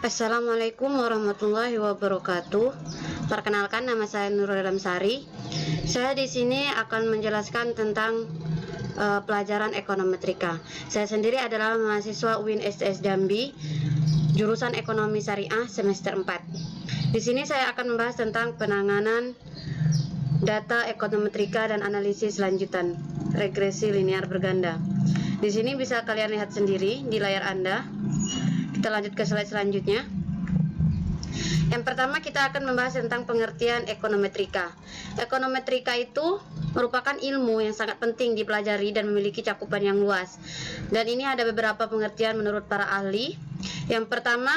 Assalamualaikum warahmatullahi wabarakatuh. Perkenalkan, nama saya Nurul Damsari. Saya di sini akan menjelaskan tentang pelajaran ekonometrika. Saya sendiri adalah mahasiswa UIN STS Jambi, jurusan Ekonomi Syariah semester 4. Di sini saya akan membahas tentang penanganan data ekonometrika dan analisis lanjutan, regresi linear berganda. Di sini bisa kalian lihat sendiri di layar Anda. Kita lanjut ke slide selanjutnya. Yang pertama, kita akan membahas tentang pengertian ekonometrika. Ekonometrika itu merupakan ilmu yang sangat penting dipelajari dan memiliki cakupan yang luas. Dan ini ada beberapa pengertian menurut para ahli. Yang pertama,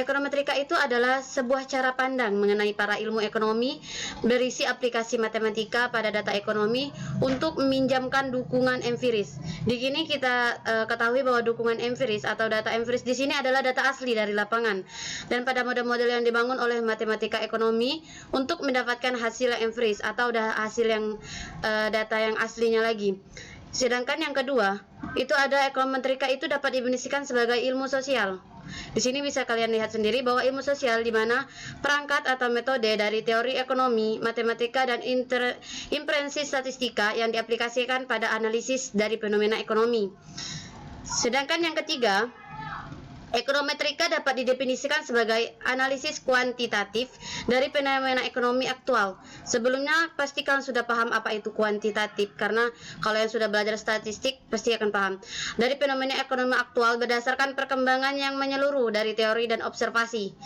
ekonometrika itu adalah sebuah cara pandang mengenai para ilmu ekonomi berisi aplikasi matematika pada data ekonomi untuk meminjamkan dukungan empiris. Di sini kita ketahui bahwa dukungan empiris atau data empiris di sini adalah data asli dari lapangan dan pada model-model yang dibangun oleh matematika ekonomi untuk mendapatkan hasil yang empiris atau hasil yang data yang aslinya lagi. Sedangkan yang kedua, itu ada ekonometrika itu dapat didefinisikan sebagai ilmu sosial. Di sini bisa kalian lihat sendiri bahwa ilmu sosial di mana perangkat atau metode dari teori ekonomi, matematika, dan inferensi statistika yang diaplikasikan pada analisis dari fenomena ekonomi. Sedangkan yang ketiga, ekonometrika dapat didefinisikan sebagai analisis kuantitatif dari fenomena ekonomi aktual. Sebelumnya pasti kalian sudah paham apa itu kuantitatif, karena kalau yang sudah belajar statistik pasti akan paham. Dari fenomena ekonomi aktual berdasarkan perkembangan yang menyeluruh dari teori dan observasi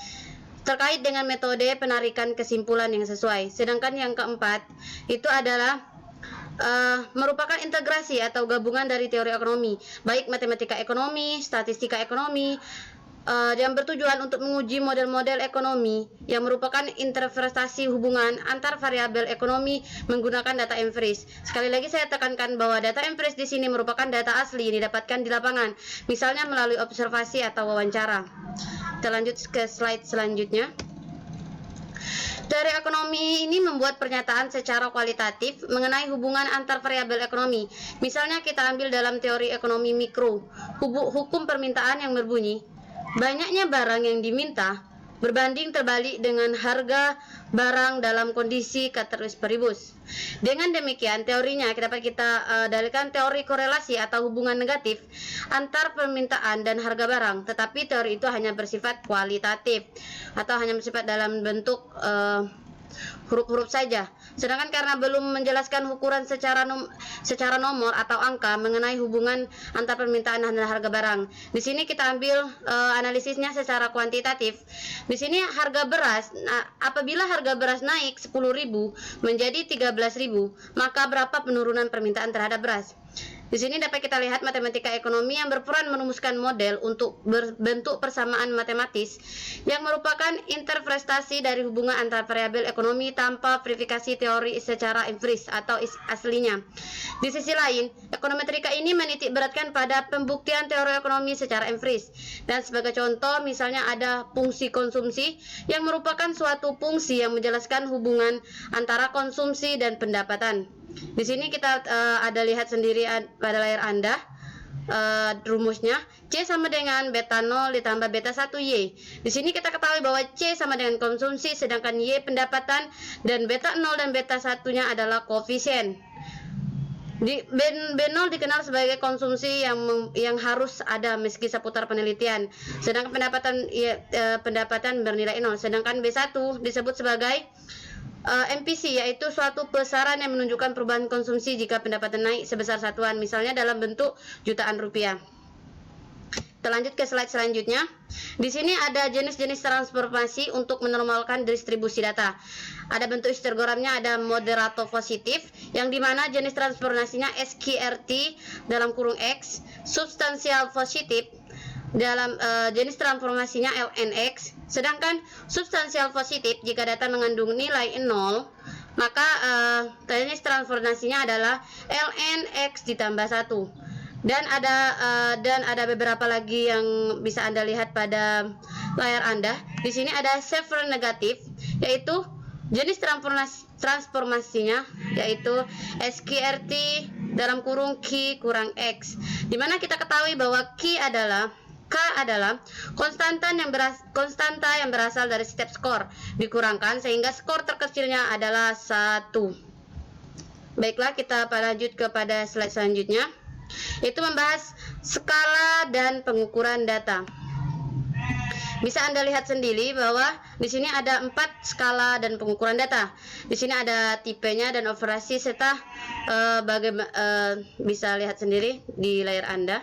terkait dengan metode penarikan kesimpulan yang sesuai. Sedangkan yang keempat itu adalah merupakan integrasi atau gabungan dari teori ekonomi, baik matematika ekonomi, statistika ekonomi, yang bertujuan untuk menguji model-model ekonomi yang merupakan interpretasi hubungan antar variabel ekonomi menggunakan data empiris. Sekali lagi saya tekankan bahwa data empiris di sini merupakan data asli yang didapatkan di lapangan, misalnya melalui observasi atau wawancara. Kita lanjut ke slide selanjutnya. Teori ekonomi ini membuat pernyataan secara kualitatif mengenai hubungan antar variabel ekonomi. Misalnya kita ambil dalam teori ekonomi mikro, hukum permintaan yang berbunyi, banyaknya barang yang diminta berbanding terbalik dengan harga barang dalam kondisi ceteris paribus. Dengan demikian, teorinya dapat kita dalilkan teori korelasi atau hubungan negatif antar permintaan dan harga barang, tetapi teori itu hanya bersifat kualitatif atau hanya bersifat dalam bentuk huruf-huruf saja. Sedangkan karena belum menjelaskan ukuran secara nomor atau angka mengenai hubungan antar permintaan dan harga barang. Di sini kita ambil analisisnya secara kuantitatif. Di sini harga beras, apabila harga beras naik 10.000 menjadi 13.000, maka berapa penurunan permintaan terhadap beras? Di sini dapat kita lihat matematika ekonomi yang berperan merumuskan model untuk berbentuk persamaan matematis yang merupakan interpretasi dari hubungan antar variabel ekonomi tanpa verifikasi teori secara empiris atau aslinya. Di sisi lain, ekonometrika ini menitik beratkan pada pembuktian teori ekonomi secara empiris. Dan sebagai contoh, misalnya ada fungsi konsumsi yang merupakan suatu fungsi yang menjelaskan hubungan antara konsumsi dan pendapatan. Di sini kita ada lihat sendiri pada layar Anda rumusnya, C sama dengan beta 0 ditambah beta 1Y. Di sini kita ketahui bahwa C sama dengan konsumsi, sedangkan Y pendapatan, dan beta 0 dan beta 1-nya adalah koefisien. B0 dikenal sebagai konsumsi yang harus ada meski seputar penelitian, sedangkan pendapatan bernilai 0. Sedangkan B1 disebut sebagai MPC, yaitu suatu besaran yang menunjukkan perubahan konsumsi jika pendapatan naik sebesar satuan, misalnya dalam bentuk jutaan rupiah. Kita lanjut ke slide selanjutnya. Di sini ada jenis-jenis transformasi untuk menormalkan distribusi data. Ada bentuk histogramnya, ada moderator positif, yang dimana jenis transformasinya SQRT dalam kurung X, substansial positif dalam jenis transformasinya LNX, sedangkan substansial positif jika data mengandung nilai 0, maka jenis transformasinya adalah LNX ditambah 1. Dan ada beberapa lagi yang bisa Anda lihat pada layar Anda. Di sini ada severe negatif, yaitu jenis transformasinya yaitu SQRT dalam kurung Q kurang X, dimana kita ketahui bahwa Q adalah K adalah konstanta yang berasal dari setiap skor dikurangkan sehingga skor terkecilnya adalah 1. Baiklah, kita lanjut kepada slide selanjutnya, yaitu membahas skala dan pengukuran data. Bisa Anda lihat sendiri bahwa di sini ada 4 skala dan pengukuran data. Di sini ada tipenya dan operasi serta bisa lihat sendiri di layar Anda.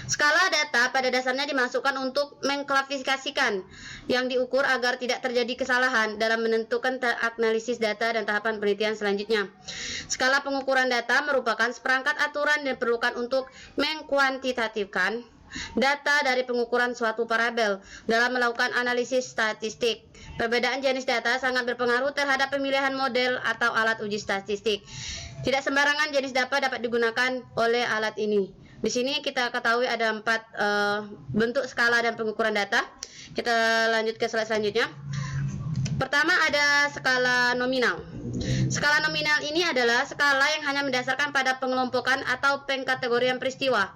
Skala data pada dasarnya dimasukkan untuk mengklasifikasikan yang diukur agar tidak terjadi kesalahan dalam menentukan analisis data dan tahapan penelitian selanjutnya. Skala pengukuran data merupakan seperangkat aturan yang diperlukan untuk mengkuantitatifkan data dari pengukuran suatu variabel dalam melakukan analisis statistik. Perbedaan jenis data sangat berpengaruh terhadap pemilihan model atau alat uji statistik. Tidak sembarangan jenis data dapat digunakan oleh alat ini. Di sini kita ketahui ada 4 bentuk skala dan pengukuran data. Kita lanjut ke slide selanjutnya. Pertama ada skala nominal. Skala nominal ini adalah skala yang hanya mendasarkan pada pengelompokan atau pengkategorian peristiwa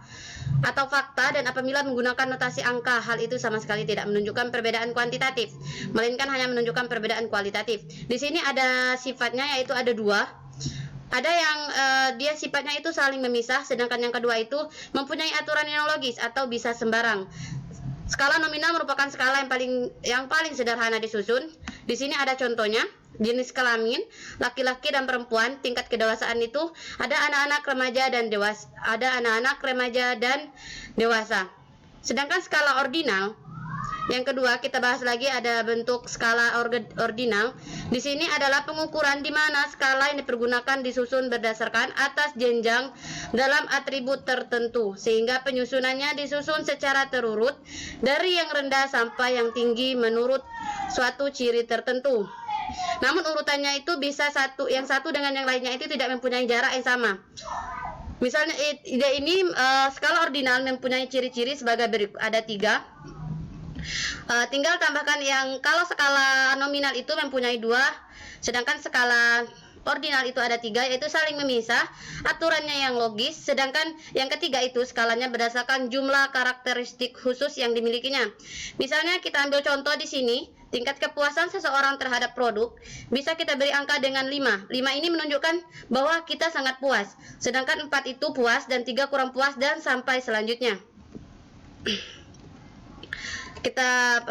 atau fakta, dan apabila menggunakan notasi angka, hal itu sama sekali tidak menunjukkan perbedaan kuantitatif, melainkan hanya menunjukkan perbedaan kualitatif. Di sini ada sifatnya, yaitu ada 2. Ada yang dia sifatnya itu saling memisah, sedangkan yang kedua itu mempunyai aturan yang logis atau bisa sembarang. Skala nominal merupakan skala yang paling sederhana disusun. Di sini ada contohnya. Jenis kelamin, laki-laki dan perempuan, tingkat kedewasaan itu ada anak-anak, remaja dan dewasa. Sedangkan skala ordinal, yang kedua kita bahas lagi, ada bentuk skala ordinal. Di sini adalah pengukuran di mana skala yang dipergunakan disusun berdasarkan atas jenjang dalam atribut tertentu, sehingga penyusunannya disusun secara terurut dari yang rendah sampai yang tinggi menurut suatu ciri tertentu. Namun urutannya itu bisa yang satu dengan yang lainnya itu tidak mempunyai jarak yang sama. Misalnya ini skala ordinal mempunyai ciri-ciri sebagai berikut, ada 3. Tinggal tambahkan yang kalau skala nominal itu mempunyai 2, sedangkan skala ordinal itu ada 3, yaitu saling memisah, aturannya yang logis, sedangkan yang ketiga itu skalanya berdasarkan jumlah karakteristik khusus yang dimilikinya. Misalnya kita ambil contoh di sini, tingkat kepuasan seseorang terhadap produk bisa kita beri angka dengan 5. 5 ini menunjukkan bahwa kita sangat puas, sedangkan 4 itu puas dan 3 kurang puas, dan sampai selanjutnya. Kita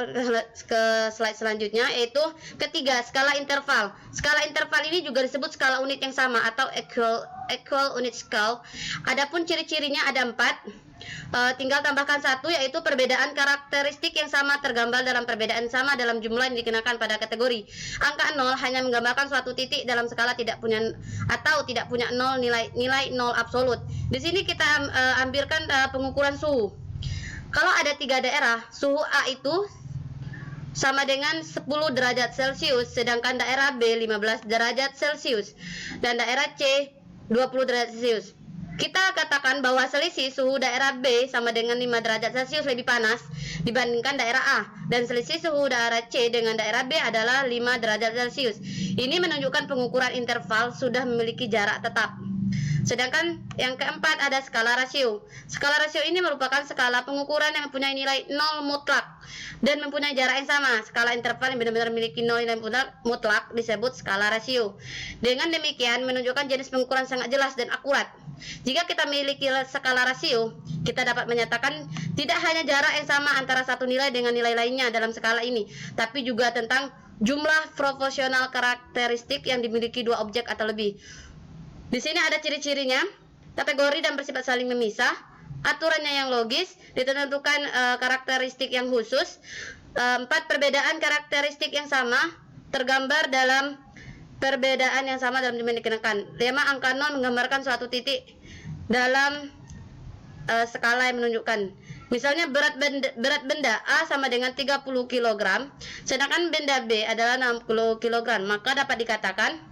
ke slide selanjutnya, yaitu ketiga, skala interval. Skala interval ini juga disebut skala unit yang sama atau equal unit scale. Adapun ciri-cirinya ada 4. Tinggal tambahkan 1, yaitu perbedaan karakteristik yang sama tergambar dalam perbedaan sama dalam jumlah yang dikenakan pada kategori. Angka 0 hanya menggambarkan suatu titik dalam skala tidak punya 0 nilai 0 absolut. Di sini kita ambilkan pengukuran suhu. Kalau ada 3 daerah, suhu A itu sama dengan 10 derajat Celcius, sedangkan daerah B 15 derajat Celcius, dan daerah C 20 derajat Celcius. Kita katakan bahwa selisih suhu daerah B sama dengan 5 derajat Celcius lebih panas dibandingkan daerah A, dan selisih suhu daerah C dengan daerah B adalah 5 derajat Celcius. Ini menunjukkan pengukuran interval sudah memiliki jarak tetap. Sedangkan yang keempat ada skala rasio. Skala rasio ini merupakan skala pengukuran yang mempunyai nilai 0 mutlak dan mempunyai jarak yang sama. Skala interval yang benar-benar memiliki 0 nilai mutlak disebut skala rasio. Dengan demikian menunjukkan jenis pengukuran sangat jelas dan akurat. Jika kita memiliki skala rasio, kita dapat menyatakan tidak hanya jarak yang sama antara satu nilai dengan nilai lainnya dalam skala ini, tapi juga tentang jumlah proporsional karakteristik yang dimiliki dua objek atau lebih. Di sini ada ciri-cirinya, kategori dan bersifat saling memisah, aturannya yang logis, ditentukan karakteristik yang khusus, 4 perbedaan karakteristik yang sama, tergambar dalam perbedaan yang sama dalam jumlah yang dikenakan. 5 angka 0 menggambarkan suatu titik dalam skala yang menunjukkan. Misalnya berat benda A sama dengan 30 kg, sedangkan benda B adalah 60 kg, maka dapat dikatakan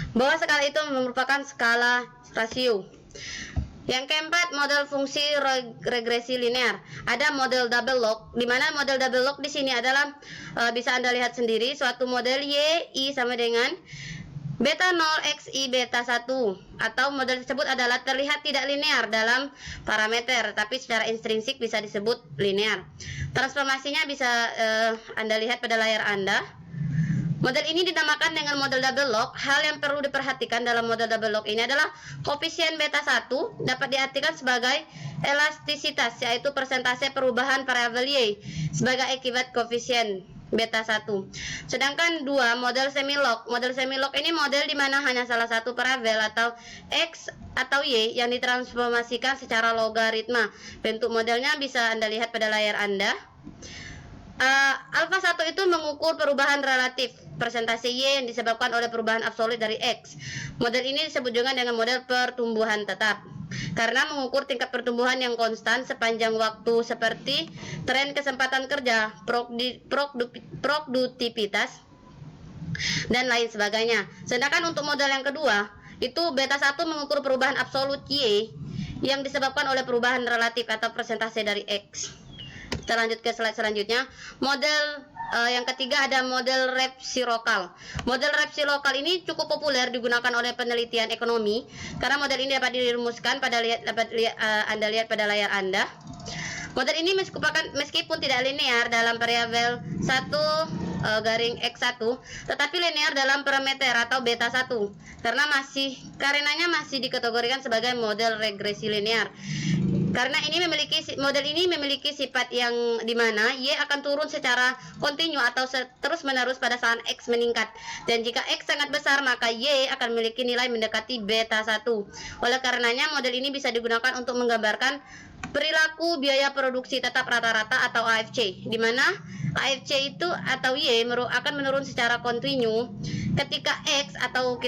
bahwa skala itu merupakan skala rasio. Yang keempat, model fungsi regresi linear. Ada model double log, di mana model double log di sini adalah bisa Anda lihat sendiri, suatu model Y I sama dengan Beta 0 XI beta 1 atau model tersebut adalah terlihat tidak linear dalam parameter, tapi secara intrinsik bisa disebut linear. Transformasinya bisa Anda lihat pada layar Anda. Model ini dinamakan dengan model double log. Hal yang perlu diperhatikan dalam model double log ini adalah koefisien beta 1 dapat diartikan sebagai elastisitas, yaitu persentase perubahan variabel Y sebagai akibat koefisien beta 1. Sedangkan dua model semilog. Model semilog ini model di mana hanya salah satu variabel atau X atau Y yang ditransformasikan secara logaritma. Bentuk modelnya bisa Anda lihat pada layar Anda. Alfa 1 itu mengukur perubahan relatif persentase Y yang disebabkan oleh perubahan absolut dari X. Model ini disebut juga dengan model pertumbuhan tetap karena mengukur tingkat pertumbuhan yang konstan sepanjang waktu seperti tren kesempatan kerja, produktivitas, dan lain sebagainya. Sedangkan untuk model yang kedua, itu beta 1 mengukur perubahan absolut Y yang disebabkan oleh perubahan relatif atau persentase dari X. Kita lanjut ke slide selanjutnya. Model yang ketiga ada model resiprokal. Model resiprokal ini cukup populer digunakan oleh penelitian ekonomi karena model ini dapat dirumuskan pada Anda lihat pada layar Anda. Model ini meskipun tidak linear dalam variabel 1 garing X1, tetapi linear dalam parameter atau beta 1 karenanya masih dikategorikan sebagai model regresi linear. Karena model ini memiliki sifat yang dimana Y akan turun secara kontinu atau terus menerus pada saat X meningkat, dan jika X sangat besar maka Y akan memiliki nilai mendekati beta 1. Oleh karenanya model ini bisa digunakan untuk menggambarkan perilaku biaya produksi tetap rata-rata atau AFC, di mana AFC itu atau Y akan menurun secara kontinu ketika X atau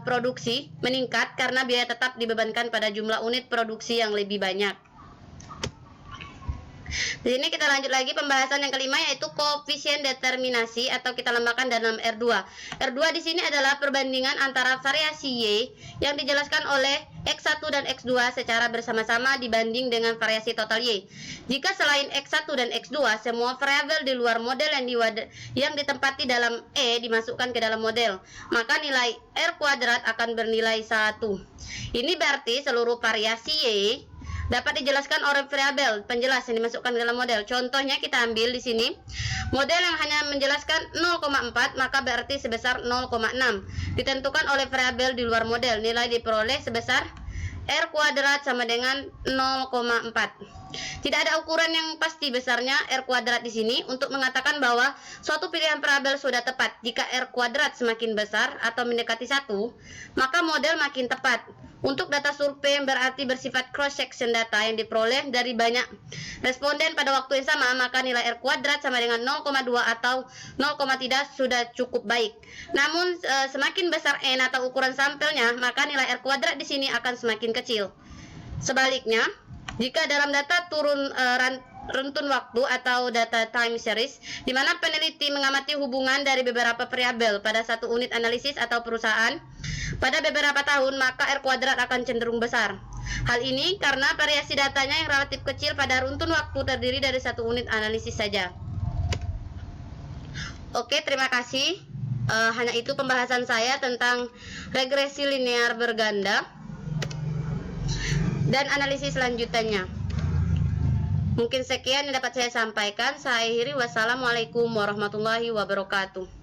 produksi meningkat karena biaya tetap dibebankan pada jumlah unit produksi yang lebih banyak. Di sini kita lanjut lagi pembahasan yang kelima, yaitu koefisien determinasi atau kita lambangkan dalam R2. R2 di sini adalah perbandingan antara variasi Y yang dijelaskan oleh X1 dan X2 secara bersama-sama dibanding dengan variasi total Y. Jika selain X1 dan X2 semua variabel di luar model yang ditempati dalam E dimasukkan ke dalam model, maka nilai R kuadrat akan bernilai 1. Ini berarti seluruh variasi Y dapat dijelaskan oleh variabel penjelas yang dimasukkan ke dalam model. Contohnya kita ambil di sini model yang hanya menjelaskan 0,4, maka berarti sebesar 0,6 ditentukan oleh variabel di luar model. Nilai diperoleh sebesar R kuadrat sama dengan 0,4. Tidak ada ukuran yang pasti besarnya R kuadrat di sini untuk mengatakan bahwa suatu pilihan variabel sudah tepat. Jika R kuadrat semakin besar atau mendekati 1, maka model makin tepat. Untuk data survei yang berarti bersifat cross section data yang diperoleh dari banyak responden pada waktu yang sama, maka nilai R kuadrat sama dengan 0,2 atau 0,3 sudah cukup baik. Namun semakin besar N atau ukuran sampelnya, maka nilai R kuadrat di sini akan semakin kecil. Sebaliknya, jika dalam data turun runtun waktu atau data time series, di mana peneliti mengamati hubungan dari beberapa variabel pada satu unit analisis atau perusahaan pada beberapa tahun, maka R kuadrat akan cenderung besar. Hal ini karena variasi datanya yang relatif kecil pada runtun waktu terdiri dari satu unit analisis saja. Oke, terima kasih. Hanya itu pembahasan saya tentang regresi linear berganda dan analisis lanjutannya. Mungkin sekian yang dapat saya sampaikan. Saya akhiri. Wassalamualaikum warahmatullahi wabarakatuh.